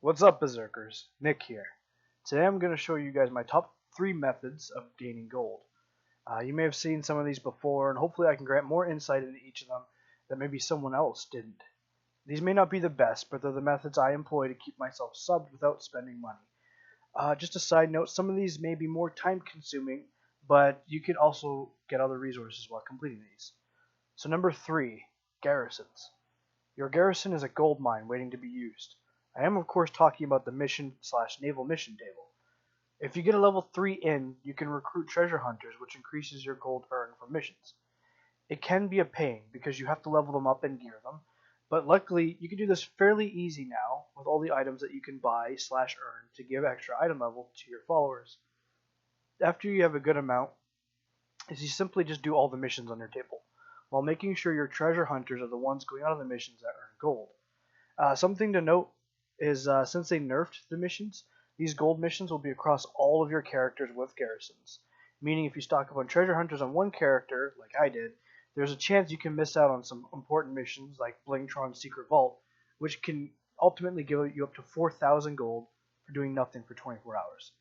What's up, berserkers? Nick here. Today I'm going to show you guys my top 3 methods of gaining gold. You may have seen some of these before, and hopefully I can grant more insight into each of them that maybe someone else didn't. These may not be the best, but they're the methods I employ to keep myself subbed without spending money. Just a side note, some of these may be more time consuming, but you can also get other resources while completing these. So number 3, garrisons. Your garrison is a gold mine waiting to be used. I am of course talking about the mission/naval mission table. If you get a level 3 in, you can recruit treasure hunters, which increases your gold earned from missions. It can be a pain because you have to level them up and gear them, but luckily you can do this fairly easy now with all the items that you can buy/earn to give extra item level to your followers. After you have a good amount, is you simply just do all the missions on your table, while making sure your treasure hunters are the ones going out on the missions that earn gold. Something to note is since they nerfed the missions, these gold missions will be across all of your characters with garrisons. Meaning if you stock up on treasure hunters on one character, like I did, there's a chance you can miss out on some important missions like Blingtron's Secret Vault, which can ultimately give you up to 4,000 gold for doing nothing for 24 hours.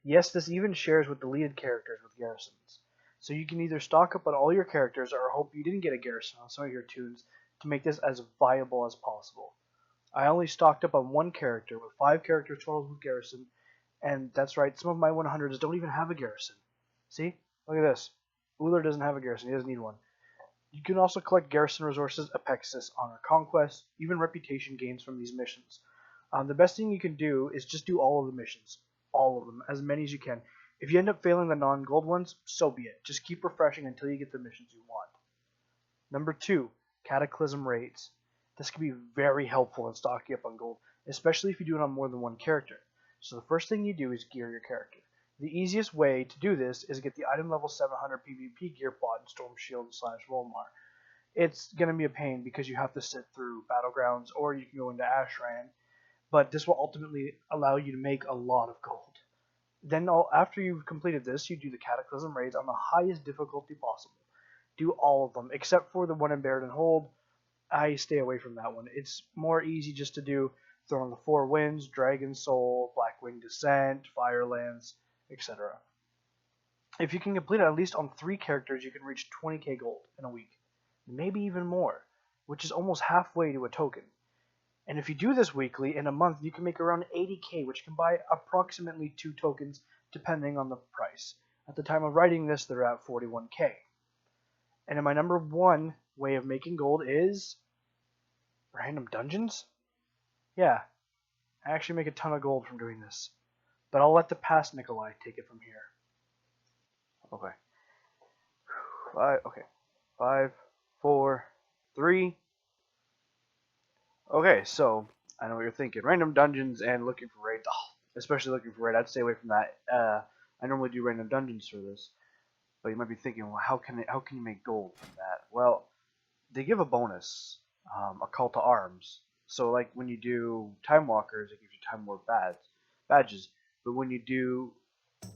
Yes, this even shares with deleted characters with garrisons. So you can either stock up on all your characters or hope you didn't get a garrison on some of your tunes to make this as viable as possible. I only stocked up on one character with 5 characters total with garrison, and that's right, some of my 100s don't even have a garrison. See? Look at this. Uller doesn't have a garrison, he doesn't need one. You can also collect garrison resources, Apexis, Honor Conquest, even reputation gains from these missions. The best thing you can do is just do all of the missions. All of them, as many as you can. If you end up failing the non-gold ones, so be it. Just keep refreshing until you get the missions you want. Number 2, Cataclysm Raids. This can be very helpful in stocking up on gold, especially if you do it on more than one character. So the first thing you do is gear your character. The easiest way to do this is get the item level 700 PvP gear bot in Storm Shield/Volmar. It's going to be a pain because you have to sit through Battlegrounds or you can go into Ashran, but this will ultimately allow you to make a lot of gold. Then after you've completed this, you do the Cataclysm Raids on the highest difficulty possible. Do all of them, except for the one in Baradin Hold. I stay away from that one. It's more easy just to do Throne of the Four Winds, Dragon Soul, Blackwing Descent, Firelands, etc. If you can complete it at least on 3 characters, you can reach 20k gold in a week. Maybe even more, which is almost halfway to a token. And if you do this weekly, in a month you can make around 80k, which can buy approximately 2 tokens depending on the price. At the time of writing this, they're at 41k. And in my number 1 way of making gold is random dungeons? Yeah, I actually make a ton of gold from doing this. But I'll let the past Nikolai take it from here. Okay. 5, 4, 3. Okay, so I know what you're thinking. Random dungeons and looking for raids. Oh, especially looking for raid. I'd stay away from that. I normally do random dungeons for this. But you might be thinking, well, how can you make gold from that? Well, they give a bonus, a call to arms. So like when you do Time Walkers, it gives you Time War badges. But when you do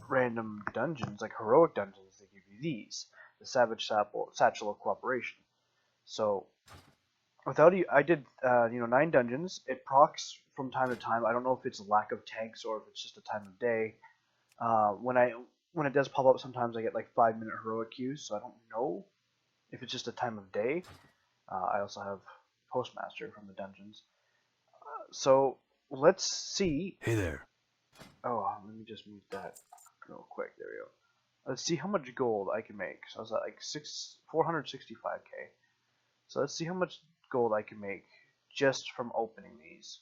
random dungeons, like heroic dungeons, they give you these, the Savage Satchel of Cooperation. So without you, I did 9 dungeons. It procs from time to time. I don't know if it's a lack of tanks or if it's just a time of day. When it does pop up, sometimes I get like 5-minute heroic queues, so I don't know if it's just a time of day. I also have Postmaster from the dungeons. So let's see. Hey there. Oh, let me just mute that real quick. There we go. Let's see how much gold I can make. So I was at like 465k. So let's see how much gold I can make just from opening these.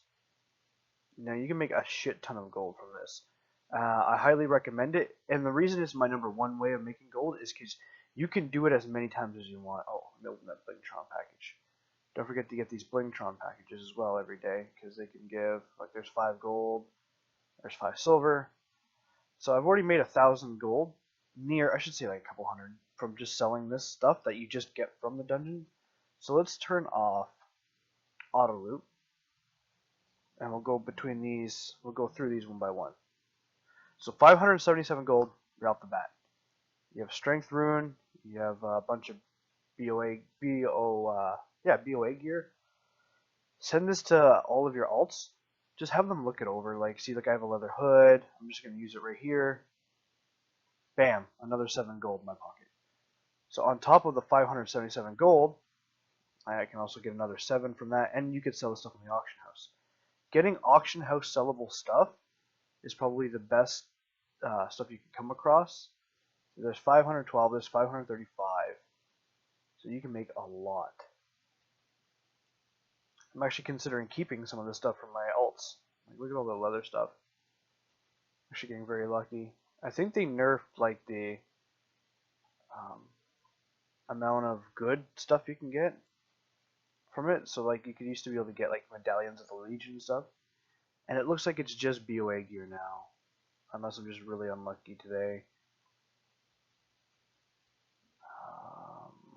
Now you can make a shit ton of gold from this. I highly recommend it, and the reason it's my number 1 way of making gold is because you can do it as many times as you want. Oh, I'm opening that Blingtron package. Don't forget to get these Blingtron packages as well every day, because they can give, like there's 5 gold, there's 5 silver. So I've already made 1,000 gold, I should say like a couple hundred, from just selling this stuff that you just get from the dungeon. So let's turn off auto loop, and we'll go between these, we'll go through these one by one. So 577 gold, you're off the bat. You have Strength Rune, you have a bunch of BOA gear. Send this to all of your alts, just have them look it over. Like, see, like I have a leather hood. I'm just going to use it right here. Bam, another 7 gold in my pocket. So on top of the 577 gold, I can also get another 7 from that, and you could sell the stuff in the auction house. Getting auction house sellable stuff is probably the best stuff you can come across. There's 512, there's 535, so you can make a lot. I'm actually considering keeping some of this stuff from my alts. Like, look at all the leather stuff. Actually getting very lucky. I think they nerfed like the amount of good stuff you can get from it. So like you could used to be able to get like medallions of the Legion and stuff. And it looks like it's just BOA gear now. Unless I'm just really unlucky today.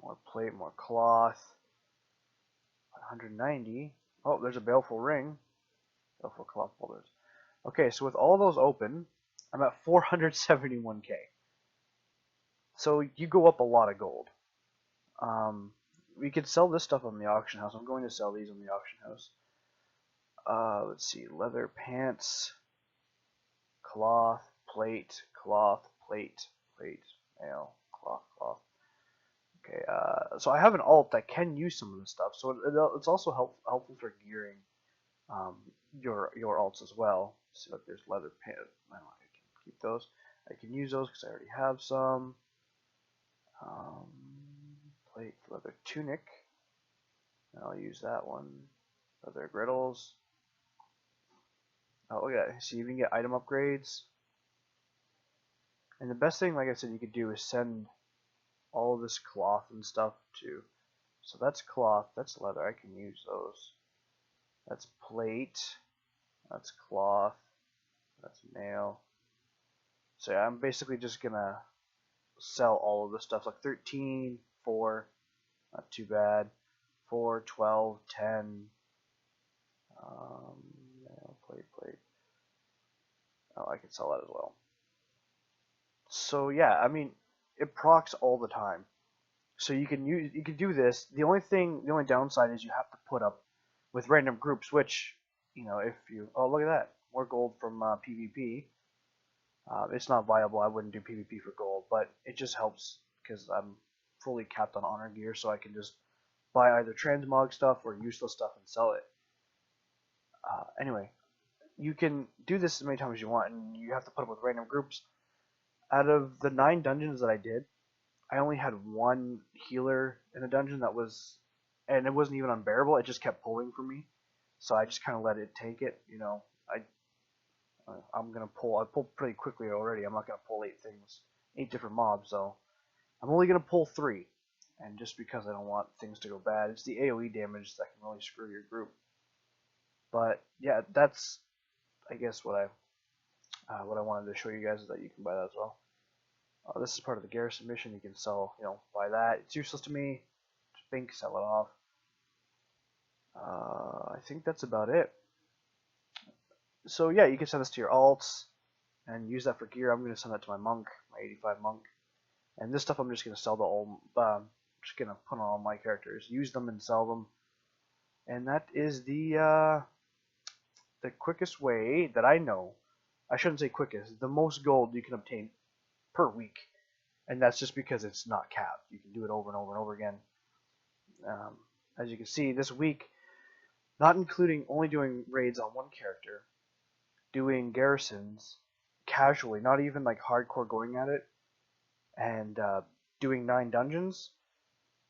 More plate, more cloth. 190. Oh, there's a baleful ring. Baleful cloth holders. Okay, so with all those open, I'm at 471k. So you go up a lot of gold. We could sell this stuff on the auction house. I'm going to sell these on the auction house. Let's see, leather pants, cloth, plate, mail, cloth. Okay, so I have an alt that can use some of this stuff, so it's also helpful for gearing your alts as well. See, look, there's leather pants. I can keep those. I can use those because I already have some. Plate, leather tunic. I'll use that one. Leather griddles. Oh, look at that. See, you can get item upgrades. And the best thing, like I said, you could do is send all of this cloth and stuff to. So that's cloth, that's leather. I can use those. That's plate. That's cloth. That's mail. So yeah, I'm basically just gonna sell all of this stuff. Like 13, 4, not too bad. 4, 12, 10. Mail, plate. Oh, I can sell that as well. So yeah, I mean, it procs all the time. So you can do this. The only downside is you have to put up with random groups, which, you know, if you, oh, look at that, more gold from PvP. It's not viable. I wouldn't do PvP for gold, but it just helps because I'm fully capped on honor gear, so I can just buy either transmog stuff or useless stuff and sell it. Anyway, you can do this as many times as you want, and you have to put up with random groups. Out of the 9 dungeons that I did, I only had 1 healer in a dungeon that was, and it wasn't even unbearable. It just kept pulling for me, so I just kind of let it take it. You know, I'm gonna pull. I pulled pretty quickly already. I'm not gonna pull 8 different mobs, so I'm only gonna pull 3. And just because I don't want things to go bad, it's the AOE damage that can really screw your group. But yeah, that's, I guess, what I wanted to show you guys is that you can buy that as well. This is part of the Garrison mission. You can sell, buy that. It's useless to me. Just bink, sell it off. I think that's about it. So yeah, you can send this to your alts and use that for gear. I'm going to send that to my monk, my 85 monk. And this stuff I'm just going to sell to all, just going to put on all my characters. Use them and sell them. And that is the quickest way that I know. I shouldn't say quickest. The most gold you can obtain per week. And that's just because it's not capped. You can do it over and over and over again. As you can see, this week, not including only doing raids on 1 character, doing garrisons casually, not even like hardcore going at it, and doing 9 dungeons,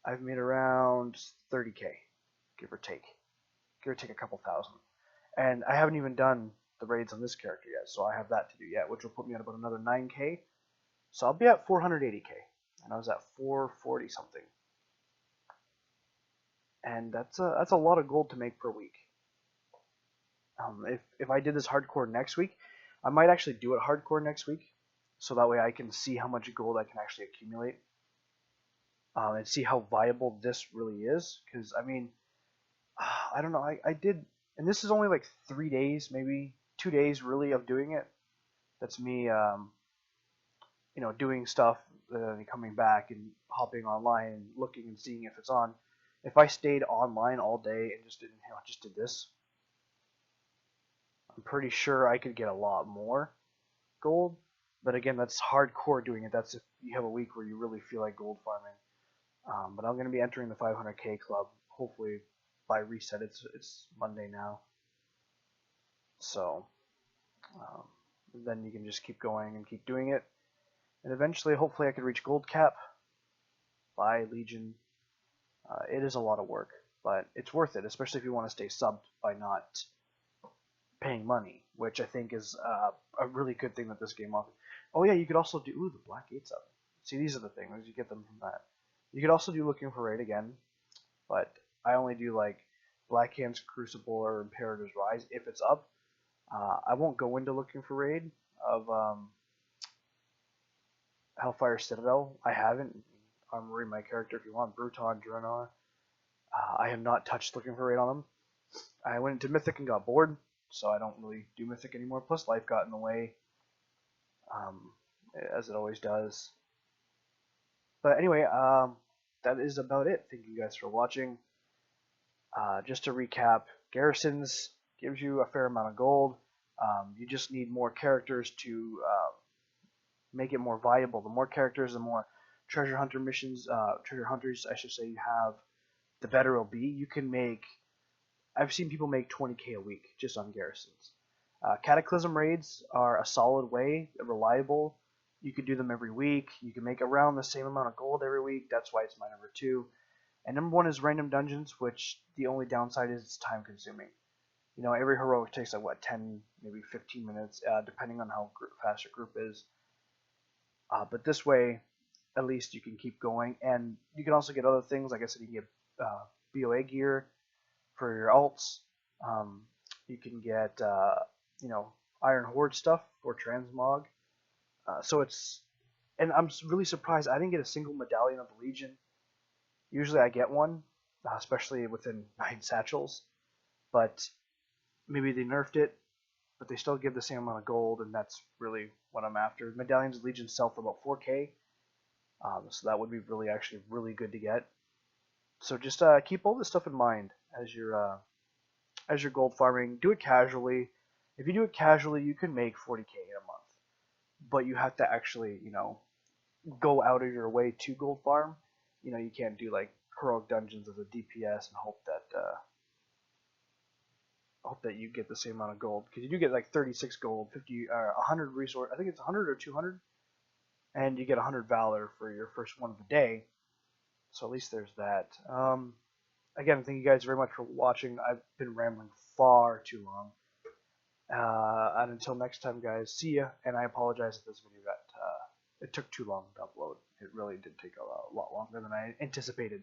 I've made around 30k, give or take a couple thousand. And I haven't even done the raids on this character yet, so I have that to do yet, which will put me at about another 9k. So I'll be at 480k, and I was at 440 something. And that's a lot of gold to make per week. If I did this hardcore next week, I might actually do it hardcore next week, so that way I can see how much gold I can actually accumulate, and see how viable this really is. Because I mean, I don't know. I did, and this is only like 3 days, maybe 2 days, really, of doing it. That's me, doing stuff, coming back and hopping online and looking and seeing if it's on. If I stayed online all day and just did this, I'm pretty sure I could get a lot more gold, but again, that's hardcore doing it. That's if you have a week where you really feel like gold farming. But I'm going to be entering the 500k club, hopefully by reset. It's Monday now, so then you can just keep going and keep doing it, and eventually, hopefully, I could reach gold cap by Legion. It is a lot of work, but it's worth it, especially if you want to stay subbed by not paying money, which I think is a really good thing that this game offers. Oh yeah, you could also do the Black Gates up. See, these are the things you get them from that. You could also do Looking for Raid again, but I only do like Black Hand's Crucible or Imperator's Rise if it's up. I won't go into Looking for Raid of Hellfire Citadel. I haven't. Armory my character if you want. Bruton, Draenor. I have not touched Looking for Raid on them. I went into Mythic and got bored, so I don't really do Mythic anymore. Plus, life got in the way, as it always does. But anyway, that is about it. Thank you guys for watching. Just to recap, Garrisons gives you a fair amount of gold. You just need more characters to make it more viable. The more characters, the more treasure hunter missions, treasure hunters, I should say, you have, the better it'll be. You can make, I've seen people make 20k a week just on Garrisons. Cataclysm raids are a solid way, reliable. You can do them every week. You can make around the same amount of gold every week. That's why it's my number 2. And number 1 is random dungeons, which the only downside is it's time consuming. You know, every heroic takes like what, 10, maybe 15 minutes, depending on how fast your group is. But this way, at least you can keep going, and you can also get other things. Like I said, you can get BOA gear for your alts. You can get you know, Iron Horde stuff for transmog. So it's, and I'm really surprised I didn't get a single medallion of the Legion. Usually I get one, especially within 9 satchels, but maybe they nerfed it, but they still give the same amount of gold, and that's really what I'm after. Medallions of Legion sell for about 4k, so that would be really, actually really good to get. So just keep all this stuff in mind as you're gold farming. Do it casually. If you do it casually, you can make 40k in a month, but you have to actually, you know, go out of your way to gold farm. You know, you can't do like heroic dungeons as a DPS and hope that you get the same amount of gold, because you do get like 36 gold, 50 or 100 resource. I think it's 100 or 200, and you get 100 valor for your first one of the day. So at least there's that. Again, thank you guys very much for watching. I've been rambling far too long. And until next time, guys, see ya. And I apologize if this video got it took too long to upload. It really did take a lot longer than I anticipated.